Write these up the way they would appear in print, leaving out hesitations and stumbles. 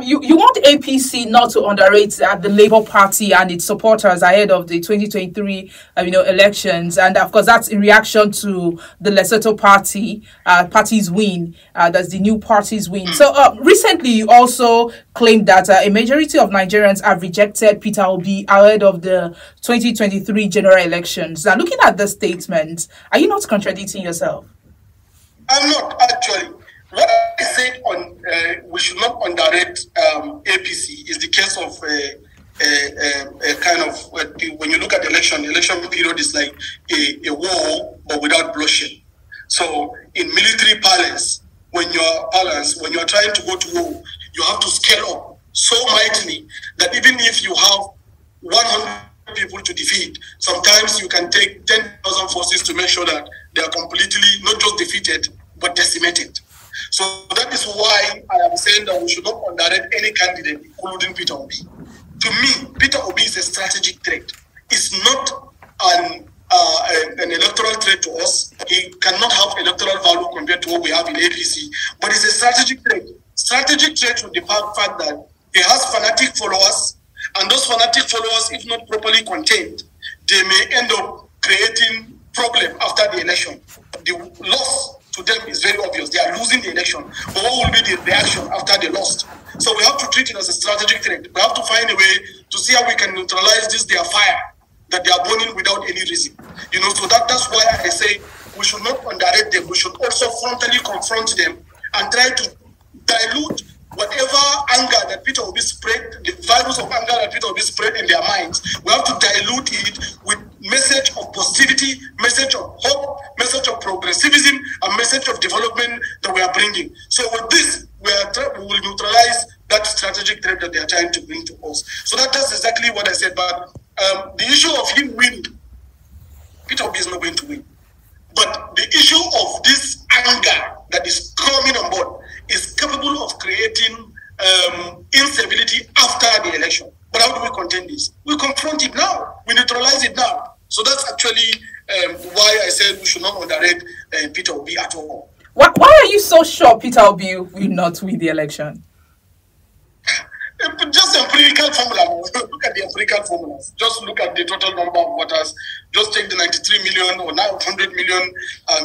you want APC not to underrate the Labour Party and its supporters ahead of the 2023 elections, and of course that's in reaction to the Lesotho party's win. That's the new party's win. So recently you also claimed that a majority of Nigerians have rejected Peter Obi ahead of the 2023 general elections. Now, looking at the statement, are you not contradicting yourself? I'm not, actually. What I said on we should not underrate APC is the case of a kind of, when you look at the election period is like a war but without bloodshed. So in military parlance, when you're trying to go to war, you have to scale up so mightily that even if you have 100 people to defeat, sometimes you can take 10,000 forces to make sure that they are completely not just defeated but decimated. So that is why I am saying that we should not underrate any candidate, including Peter Obi. To me, Peter Obi is a strategic threat. It's not an electoral threat to us. He cannot have electoral value compared to what we have in APC, but it's a strategic threat. Strategic threat with the fact that he has fanatic followers, and those fanatic followers, if not properly contained, they may end up creating problem after the election. The loss to them is very obvious. They are losing the election. But what will be the reaction after they lost? So we have to treat it as a strategic threat. We have to find a way to see how we can neutralize their fire that they are burning without any reason. So that's why I say we should not underrate them. We should also frontally confront them and try to dilute whatever anger that Peter Obi spread, the virus of anger that Peter Obi spread in their minds. We have to dilute it with message of positivity, message of hope, message of progressivism, and message of development that we are bringing. So with this, we will neutralize that strategic threat that they are trying to bring to us. So that's exactly what I said. But the issue of him winning, Peter Obi is not going to win. But the issue of this anger that is coming on board is capable of creating instability after the election. But how do we contain this? We confront it now. We neutralize it now. So that's actually why I said we should not underrate Peter Obi at all. Why are you so sure Peter Obi will not win the election? Just empirical formula. Look at the empirical formulas. Just look at the total number of voters. Just take the 93 million or now 100 million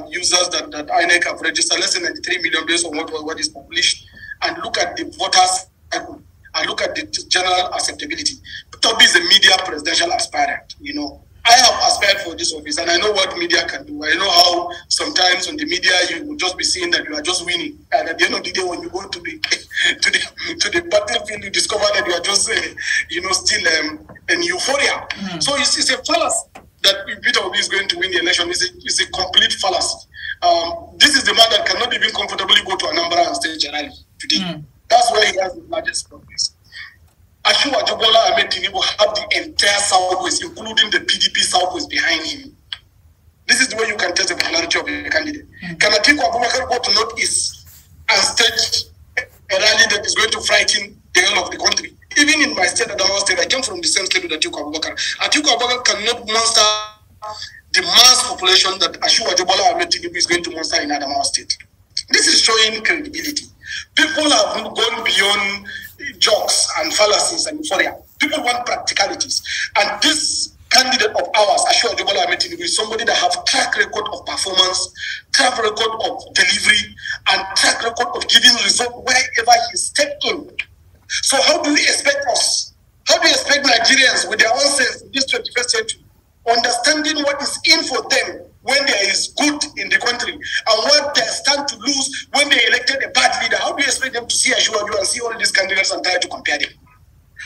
users that INEC have registered. Less than 93 million based on what is published. And look at the voters cycle. And look at the general acceptability. Peter Obi is a media presidential aspirant. I have aspired for this office, and I know what media can do. I know how sometimes on the media you will just be seeing that you are just winning, and at the end of the day, when you go to the to the battlefield, you discover that you are just still in euphoria. So it's a fallacy that Peter Obi is going to win the election. It's a complete fallacy. This is the man that cannot even comfortably go to Anambra and stage a rally today. That's where he has the largest progress. Ashua Jobola Ahmed Tinubu have the entire Southwest, including the PDP Southwest behind him. This is the way you can test the popularity of a candidate. Can Atiku Abubakar go to Northeast and stage a rally that is going to frighten the whole of the country? Even in my state, Adamu State, I came from the same state with Atiku Abubakar. Atiku Abubakar cannot monster the mass population that Ashua Jobola Ahmed Tinubu is going to monster in Adamu State. This is showing credibility. People have gone beyond jokes and fallacies and euphoria. People want practicalities. And this candidate of ours, Ashua Jobola Ahmed Tinubu, is somebody that have track record of performance, track record of delivery, and track record of giving results wherever he stepped in. So how do we expect us? How do we expect Nigerians with their own sense in this 21st century, understanding what is in for them when there is good in the country and what they stand to lose when they elected a bad leader? How do you expect them to see Ashua and see all these candidates and try to compare them?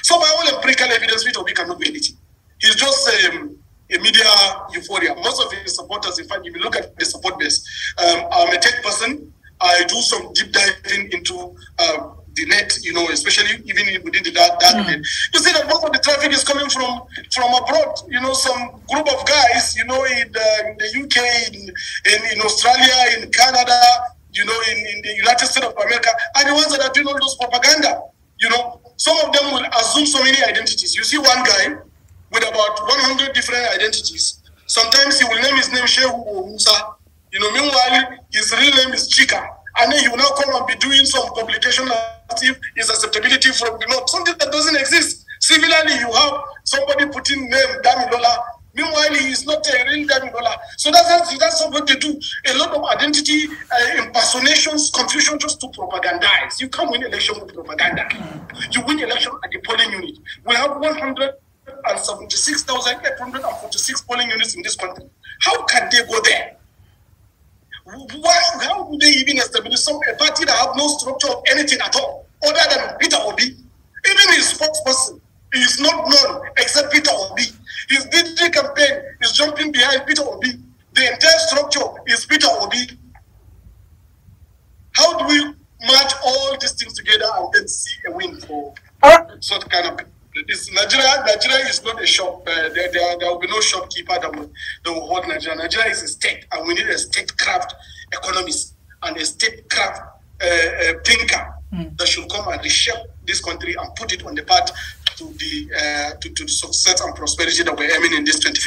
So by all empirical evidence, Peter Obi cannot do anything. He's just a media euphoria. Most of his supporters, in fact, if you look at the support base, I'm a tech person. I do some deep diving into the net, especially even within the dark net. You see that most of the traffic is coming from abroad. Some group of guys, in the UK, in Australia, in Canada, in the United States of America, are the ones that are doing all those propaganda. Some of them will assume so many identities. You see one guy with about 100 different identities. Sometimes he will name his name Shehu or Musa. Meanwhile, his real name is Chika. And then he will now come and be doing some publication is acceptability from the north, something that doesn't exist. Similarly, you have somebody putting name Damilola. Meanwhile, he is not a real Damilola. So that's what they do. A lot of identity impersonations, confusion just to propagandize. You can't win election with propaganda. You win election at the polling unit. We have 176,846 polling units in this country. How can they go there? How do they even establish a party that have no structure of anything at all, other than Peter Obi? Even his spokesperson is not known except Peter Obi. His digital campaign is jumping behind Peter Obi. The entire structure is Peter Obi. How do we match all these things together and then see a win for sort kind of? Nigeria is not a shop. There will be no shopkeeper that will hold Nigeria. Nigeria is a state, and we need a statecraft economist and a statecraft thinker that should come and reshape this country and put it on the path to the success and prosperity that we're aiming in this 25th.